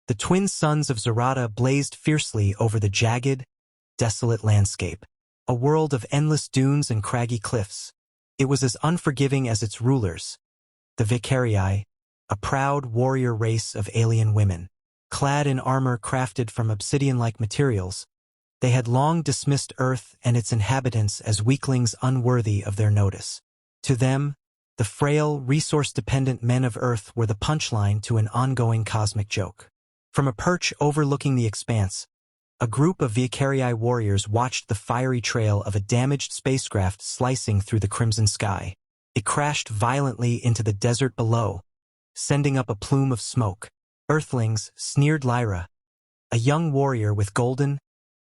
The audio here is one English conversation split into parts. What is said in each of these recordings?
The twin suns of Zarata blazed fiercely over the jagged, desolate landscape, a world of endless dunes and craggy cliffs. It was as unforgiving as its rulers, the Vicarii, a proud warrior race of alien women. Clad in armor crafted from obsidian-like materials, they had long dismissed Earth and its inhabitants as weaklings unworthy of their notice. To them, the frail, resource-dependent men of Earth were the punchline to an ongoing cosmic joke. From a perch overlooking the expanse, a group of Vicarii warriors watched the fiery trail of a damaged spacecraft slicing through the crimson sky. It crashed violently into the desert below, sending up a plume of smoke. Earthlings, sneered Lyra, a young warrior with golden,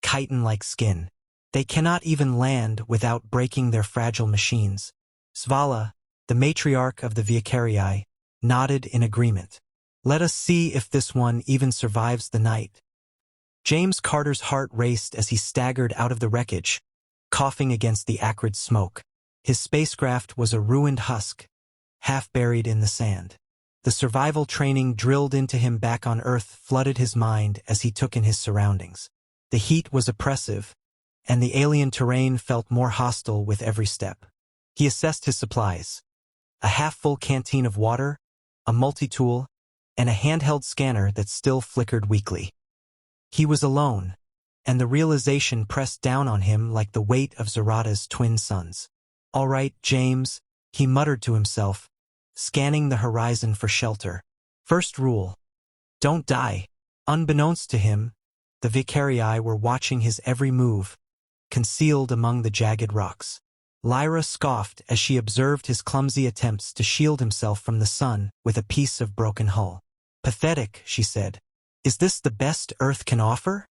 chitin-like skin. They cannot even land without breaking their fragile machines. Svala, the matriarch of the Vicarii, nodded in agreement. Let us see if this one even survives the night. James Carter's heart raced as he staggered out of the wreckage, coughing against the acrid smoke. His spacecraft was a ruined husk, half buried in the sand. The survival training drilled into him back on Earth flooded his mind as he took in his surroundings. The heat was oppressive, and the alien terrain felt more hostile with every step. He assessed his supplies. A half-full canteen of water, a multi-tool, and a handheld scanner that still flickered weakly. He was alone, and the realization pressed down on him like the weight of Zarata's twin suns. "All right, James," he muttered to himself, scanning the horizon for shelter. First rule: don't die. Unbeknownst to him, the Vicarii were watching his every move, concealed among the jagged rocks. Lyra scoffed as she observed his clumsy attempts to shield himself from the sun with a piece of broken hull. "Pathetic," she said. "Is this the best Earth can offer?"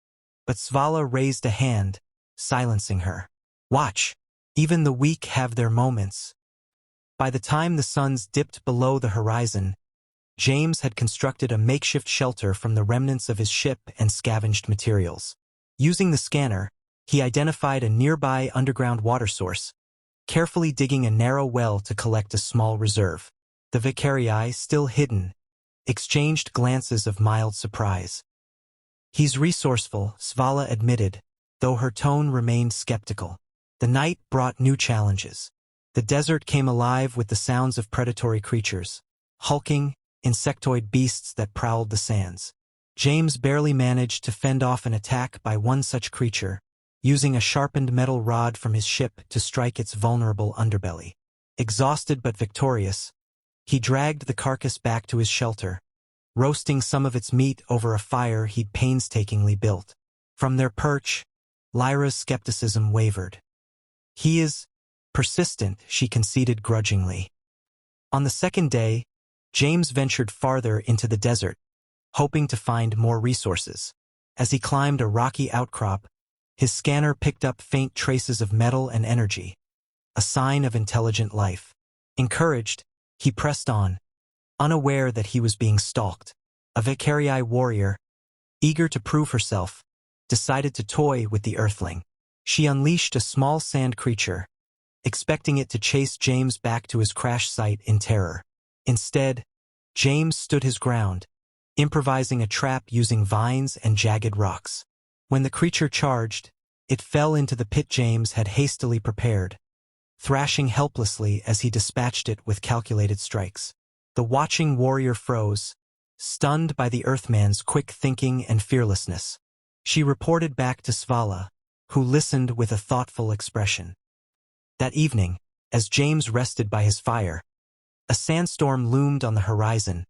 But Svala raised a hand, silencing her. "Watch. Even the weak have their moments." By the time the suns dipped below the horizon, James had constructed a makeshift shelter from the remnants of his ship and scavenged materials. Using the scanner, he identified a nearby underground water source, carefully digging a narrow well to collect a small reserve. The Vicarii, still hidden, exchanged glances of mild surprise. "He's resourceful," Svala admitted, though her tone remained skeptical. The night brought new challenges. The desert came alive with the sounds of predatory creatures, hulking, insectoid beasts that prowled the sands. James barely managed to fend off an attack by one such creature, using a sharpened metal rod from his ship to strike its vulnerable underbelly. Exhausted but victorious, he dragged the carcass back to his shelter, roasting some of its meat over a fire he'd painstakingly built. From their perch, Lyra's skepticism wavered. "He is persistent," she conceded grudgingly. On the second day, James ventured farther into the desert, hoping to find more resources. As he climbed a rocky outcrop, his scanner picked up faint traces of metal and energy, a sign of intelligent life. Encouraged, he pressed on, unaware that he was being stalked. A Vicarii warrior, eager to prove herself, decided to toy with the Earthling. She unleashed a small sand creature, expecting it to chase James back to his crash site in terror. Instead, James stood his ground, improvising a trap using vines and jagged rocks. When the creature charged, it fell into the pit James had hastily prepared, thrashing helplessly as he dispatched it with calculated strikes. The watching warrior froze, stunned by the Earthman's quick thinking and fearlessness. She reported back to Svala, who listened with a thoughtful expression. That evening, as James rested by his fire, a sandstorm loomed on the horizon,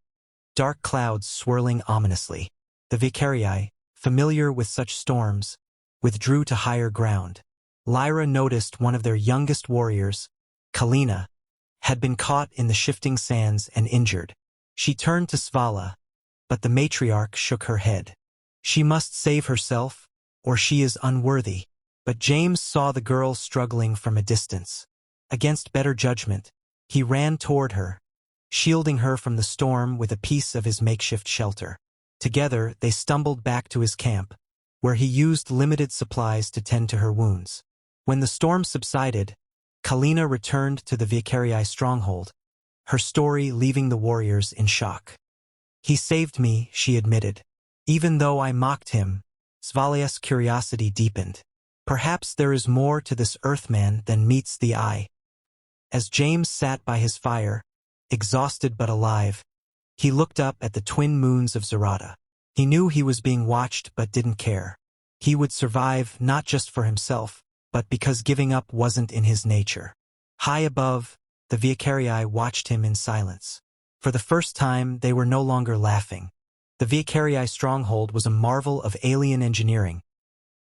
dark clouds swirling ominously. The Vicarii, familiar with such storms, withdrew to higher ground. Lyra noticed one of their youngest warriors, Kalina, had been caught in the shifting sands and injured. She turned to Svala, but the matriarch shook her head. "She must save herself, or she is unworthy." But James saw the girl struggling from a distance. Against better judgment, he ran toward her, shielding her from the storm with a piece of his makeshift shelter. Together, they stumbled back to his camp, where he used limited supplies to tend to her wounds. When the storm subsided, Kalina returned to the Vicarii stronghold, her story leaving the warriors in shock. "He saved me," she admitted, Even though I mocked him, Svalia's curiosity deepened. Perhaps there is more to this Earthman than meets the eye. As James sat by his fire, exhausted but alive, he looked up at the twin moons of Zarata. He knew he was being watched but didn't care. He would survive not just for himself, but because giving up wasn't in his nature. High above, the Vicarii watched him in silence. For the first time, they were no longer laughing. The Vicarii stronghold was a marvel of alien engineering,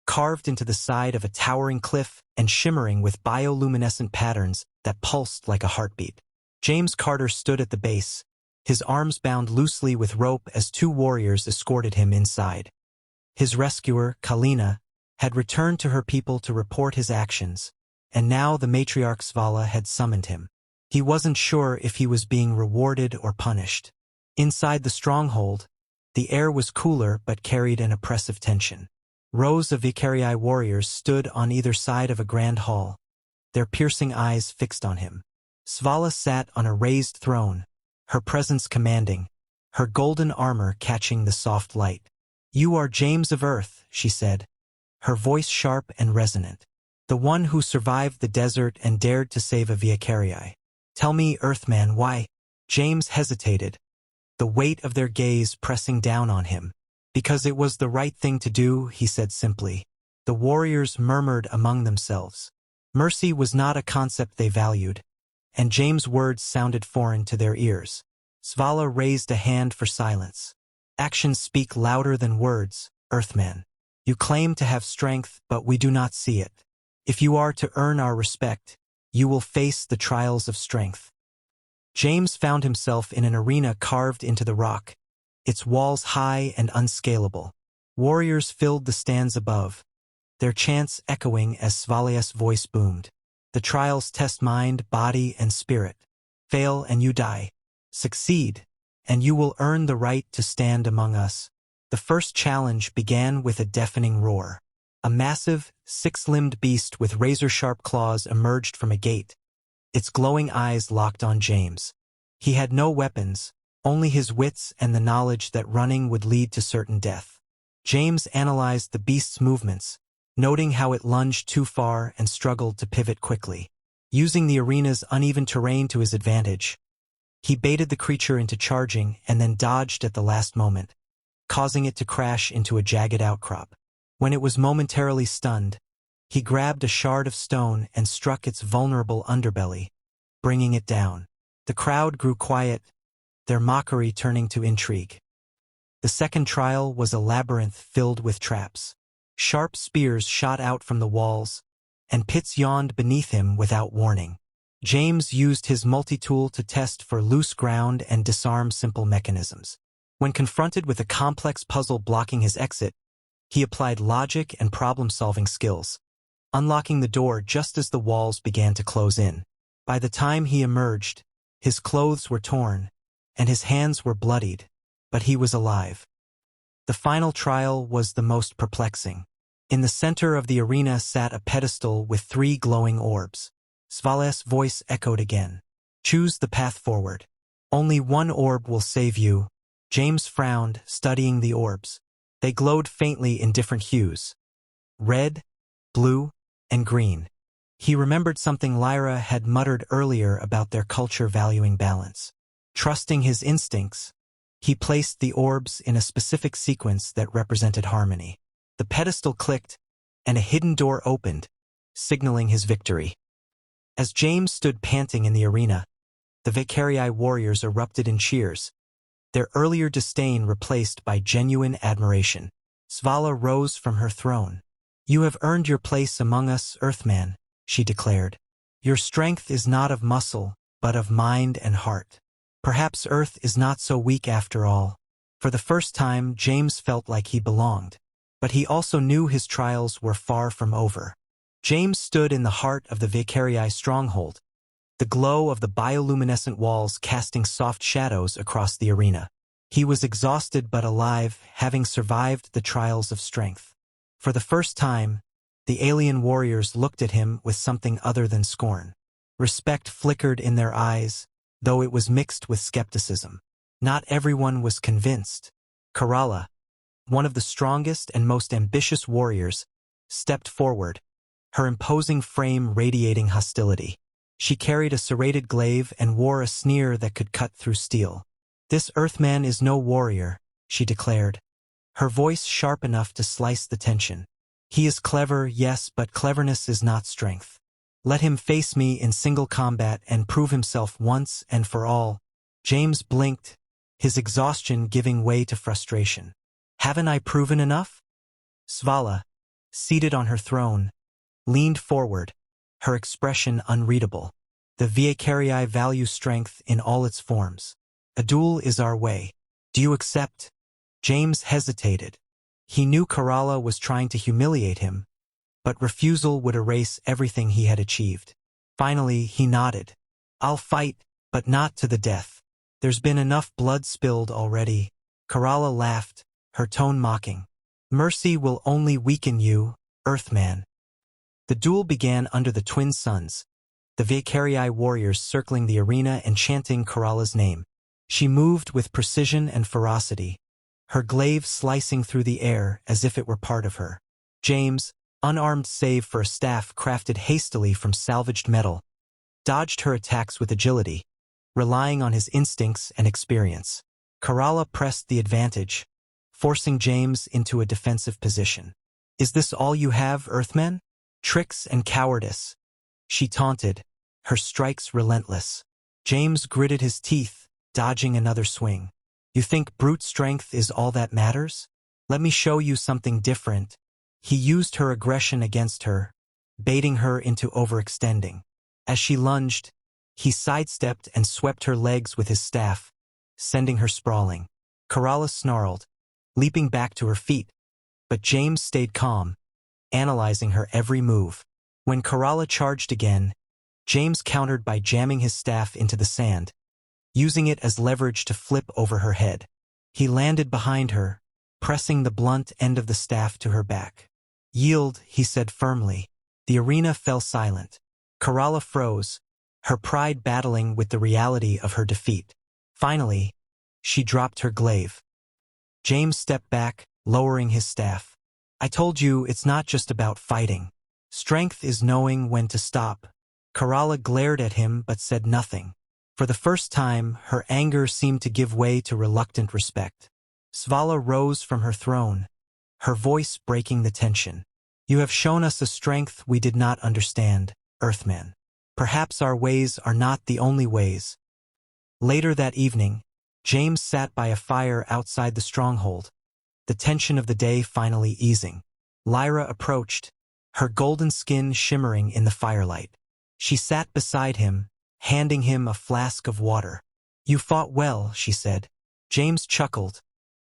carved into the side of a towering cliff and shimmering with bioluminescent patterns that pulsed like a heartbeat. James Carter stood at the base, his arms bound loosely with rope as two warriors escorted him inside. His rescuer, Kalina, had returned to her people to report his actions, and now the matriarch Svala had summoned him. He wasn't sure if he was being rewarded or punished. Inside the stronghold, the air was cooler but carried an oppressive tension. Rows of Vicarii warriors stood on either side of a grand hall, their piercing eyes fixed on him. Svala sat on a raised throne, her presence commanding, her golden armor catching the soft light. "You are James of Earth," she said, her voice sharp and resonant. "The one who survived the desert and dared to save a Vicarii. Tell me, Earthman, why?" James hesitated, the weight of their gaze pressing down on him. "Because it was the right thing to do," he said simply. The warriors murmured among themselves. Mercy was not a concept they valued, and James' words sounded foreign to their ears. Svala raised a hand for silence. "Actions speak louder than words, Earthman. You claim to have strength, but we do not see it. If you are to earn our respect, you will face the trials of strength." James found himself in an arena carved into the rock, its walls high and unscalable. Warriors filled the stands above, their chants echoing as Svalia's voice boomed. "The trials test mind, body, and spirit. Fail and you die. Succeed, and you will earn the right to stand among us." The first challenge began with a deafening roar. A massive, six-limbed beast with razor-sharp claws emerged from a gate, its glowing eyes locked on James. He had no weapons, only his wits and the knowledge that running would lead to certain death. James analyzed the beast's movements, noting how it lunged too far and struggled to pivot quickly. Using the arena's uneven terrain to his advantage, he baited the creature into charging and then dodged at the last moment, causing it to crash into a jagged outcrop. When it was momentarily stunned, he grabbed a shard of stone and struck its vulnerable underbelly, bringing it down. The crowd grew quiet, their mockery turning to intrigue. The second trial was a labyrinth filled with traps. Sharp spears shot out from the walls, and pits yawned beneath him without warning. James used his multi-tool to test for loose ground and disarm simple mechanisms. When confronted with a complex puzzle blocking his exit, he applied logic and problem-solving skills, unlocking the door just as the walls began to close in. By the time he emerged, his clothes were torn, and his hands were bloodied, but he was alive. The final trial was the most perplexing. In the center of the arena sat a pedestal with 3 glowing orbs. Svala's voice echoed again. "Choose the path forward. Only one orb will save you." James frowned, studying the orbs. They glowed faintly in different hues: red, blue, and green. He remembered something Lyra had muttered earlier about their culture valuing balance. Trusting his instincts, he placed the orbs in a specific sequence that represented harmony. The pedestal clicked, and a hidden door opened, signaling his victory. As James stood panting in the arena, the Vicarii warriors erupted in cheers, their earlier disdain replaced by genuine admiration. Svala rose from her throne. "You have earned your place among us, Earthman," she declared. "Your strength is not of muscle, but of mind and heart. Perhaps Earth is not so weak after all." For the first time, James felt like he belonged. But he also knew his trials were far from over. James stood in the heart of the Vicarii stronghold, the glow of the bioluminescent walls casting soft shadows across the arena. He was exhausted but alive, having survived the trials of strength. For the first time, the alien warriors looked at him with something other than scorn. Respect flickered in their eyes, though it was mixed with skepticism. Not everyone was convinced. Kerala, one of the strongest and most ambitious warriors, stepped forward, her imposing frame radiating hostility. She carried a serrated glaive and wore a sneer that could cut through steel. "This Earthman is no warrior," she declared, her voice sharp enough to slice the tension. "He is clever, yes, but cleverness is not strength. Let him face me in single combat and prove himself once and for all." James blinked, his exhaustion giving way to frustration. "Haven't I proven enough?" Svala, seated on her throne, leaned forward, her expression unreadable. "The Viekarii value strength in all its forms. A duel is our way. Do you accept?" James hesitated. He knew Kerala was trying to humiliate him, but refusal would erase everything he had achieved. Finally, he nodded. "I'll fight, but not to the death. There's been enough blood spilled already." Kerala laughed, her tone mocking. "Mercy will only weaken you, Earthman." The duel began under the twin suns, the Viekarii warriors circling the arena and chanting Kerala's name. She moved with precision and ferocity, her glaive slicing through the air as if it were part of her. James, unarmed save for a staff crafted hastily from salvaged metal, dodged her attacks with agility, relying on his instincts and experience. Kerala pressed the advantage, forcing James into a defensive position. "Is this all you have, Earthman? Tricks and cowardice," she taunted, her strikes relentless. James gritted his teeth, dodging another swing. "You think brute strength is all that matters? Let me show you something different." He used her aggression against her, baiting her into overextending. As she lunged, he sidestepped and swept her legs with his staff, sending her sprawling. Kerala snarled, leaping back to her feet, but James stayed calm, analyzing her every move. When Kerala charged again, James countered by jamming his staff into the sand, using it as leverage to flip over her head. He landed behind her, pressing the blunt end of the staff to her back. "Yield," he said firmly. The arena fell silent. Kerala froze, her pride battling with the reality of her defeat. Finally, she dropped her glaive. James stepped back, lowering his staff. "I told you it's not just about fighting. Strength is knowing when to stop." Kerala glared at him but said nothing. For the first time, her anger seemed to give way to reluctant respect. Svala rose from her throne, her voice breaking the tension. "You have shown us a strength we did not understand, Earthman. Perhaps our ways are not the only ways." Later that evening, James sat by a fire outside the stronghold, the tension of the day finally easing. Lyra approached, her golden skin shimmering in the firelight. She sat beside him, handing him a flask of water. "You fought well," she said. James chuckled,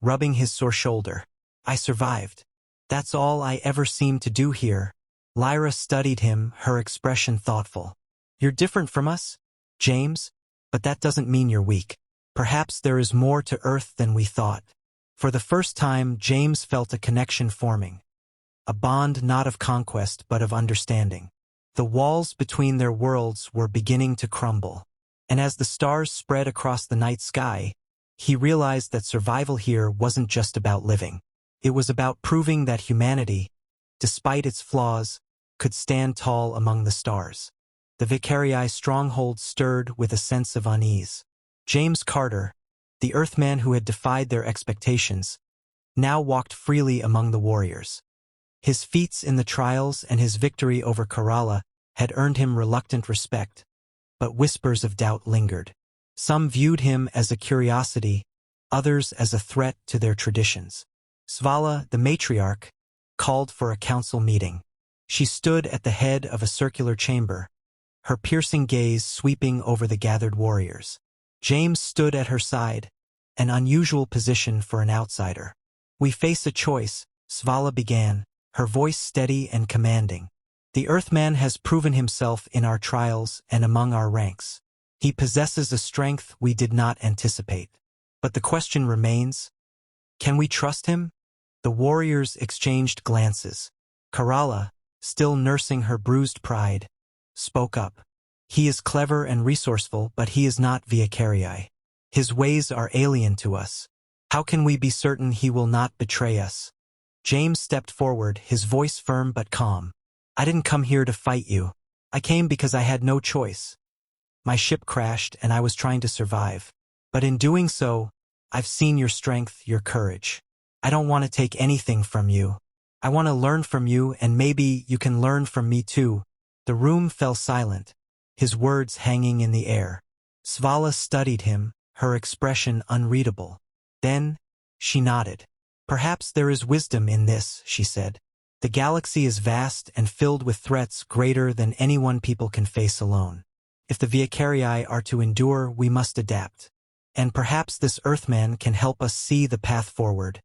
rubbing his sore shoulder. "I survived. That's all I ever seemed to do here." Lyra studied him, her expression thoughtful. "You're different from us, James, but that doesn't mean you're weak. Perhaps there is more to Earth than we thought." For the first time, James felt a connection forming, a bond not of conquest but of understanding. The walls between their worlds were beginning to crumble, and as the stars spread across the night sky, he realized that survival here wasn't just about living. It was about proving that humanity, despite its flaws, could stand tall among the stars. The Viekarii stronghold stirred with a sense of unease. James Carter, the Earthman who had defied their expectations, now walked freely among the warriors. His feats in the trials and his victory over Kerala had earned him reluctant respect, but whispers of doubt lingered. Some viewed him as a curiosity, others as a threat to their traditions. Svala, the matriarch, called for a council meeting. She stood at the head of a circular chamber, her piercing gaze sweeping over the gathered warriors. James stood at her side, an unusual position for an outsider. "We face a choice," Svala began, her voice steady and commanding. "The Earthman has proven himself in our trials and among our ranks. He possesses a strength we did not anticipate. But the question remains, can we trust him?" The warriors exchanged glances. Kerala, still nursing her bruised pride, spoke up. "He is clever and resourceful, but he is not Viekarii. His ways are alien to us." How can we be certain he will not betray us? James stepped forward, his voice firm but calm. I didn't come here to fight you. I came because I had no choice. My ship crashed and I was trying to survive. But in doing so, I've seen your strength, your courage. I don't want to take anything from you. I want to learn from you, and maybe you can learn from me too. The room fell silent, his words hanging in the air. Svala studied him, her expression unreadable. Then, she nodded. Perhaps there is wisdom in this, she said. The galaxy is vast and filled with threats greater than any one people can face alone. If the Vicarii are to endure, we must adapt. And perhaps this Earthman can help us see the path forward.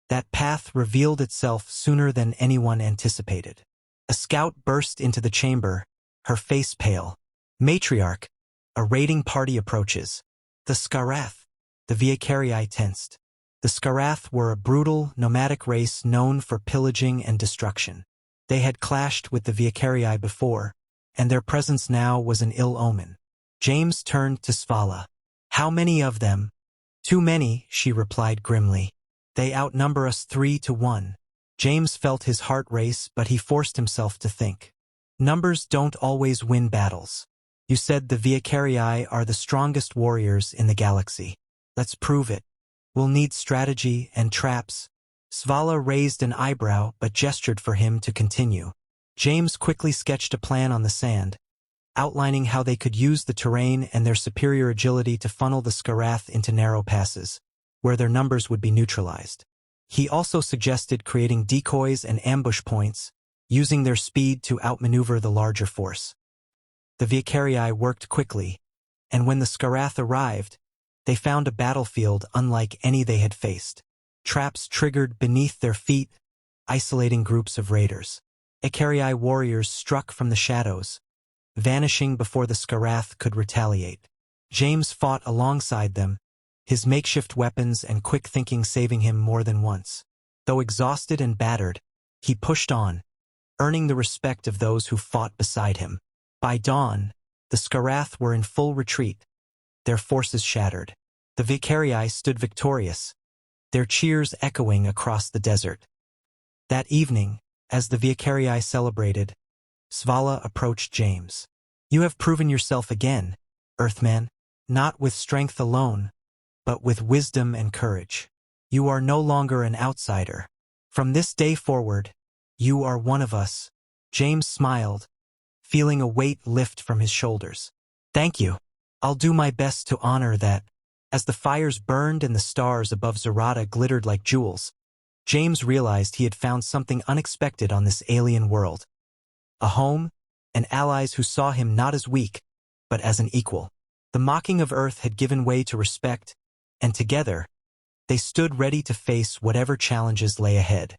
That path revealed itself sooner than anyone anticipated. A scout burst into the chamber, her face pale. Matriarch, a raiding party approaches. The Skarath. The Vicarii tensed. The Skarath were a brutal, nomadic race known for pillaging and destruction. They had clashed with the Vicarii before, and their presence now was an ill omen. James turned to Svala. How many of them? Too many, she replied grimly. They outnumber us 3-1. James felt his heart race, but he forced himself to think. Numbers don't always win battles. You said the Vicarii are the strongest warriors in the galaxy. Let's prove it. We'll need strategy and traps. Svala raised an eyebrow but gestured for him to continue. James quickly sketched a plan on the sand, outlining how they could use the terrain and their superior agility to funnel the Skarath into narrow passes, where their numbers would be neutralized. He also suggested creating decoys and ambush points, using their speed to outmaneuver the larger force. The Vicarii worked quickly, and when the Skarath arrived, they found a battlefield unlike any they had faced. Traps triggered beneath their feet, isolating groups of raiders. Vicarii warriors struck from the shadows, vanishing before the Skarath could retaliate. James fought alongside them, his makeshift weapons and quick thinking saving him more than once. Though exhausted and battered, he pushed on, earning the respect of those who fought beside him. By dawn, the Skarath were in full retreat, their forces shattered. The Vicarii stood victorious, their cheers echoing across the desert. That evening, as the Vicarii celebrated, Svala approached James. You have proven yourself again, Earthman, not with strength alone, but with wisdom and courage. You are no longer an outsider. From this day forward, you are one of us. James smiled, feeling a weight lift from his shoulders. Thank you. I'll do my best to honor that. As the fires burned and the stars above Zarata glittered like jewels, James realized he had found something unexpected on this alien world. A home, and allies who saw him not as weak, but as an equal. The mocking of Earth had given way to respect, and together, they stood ready to face whatever challenges lay ahead.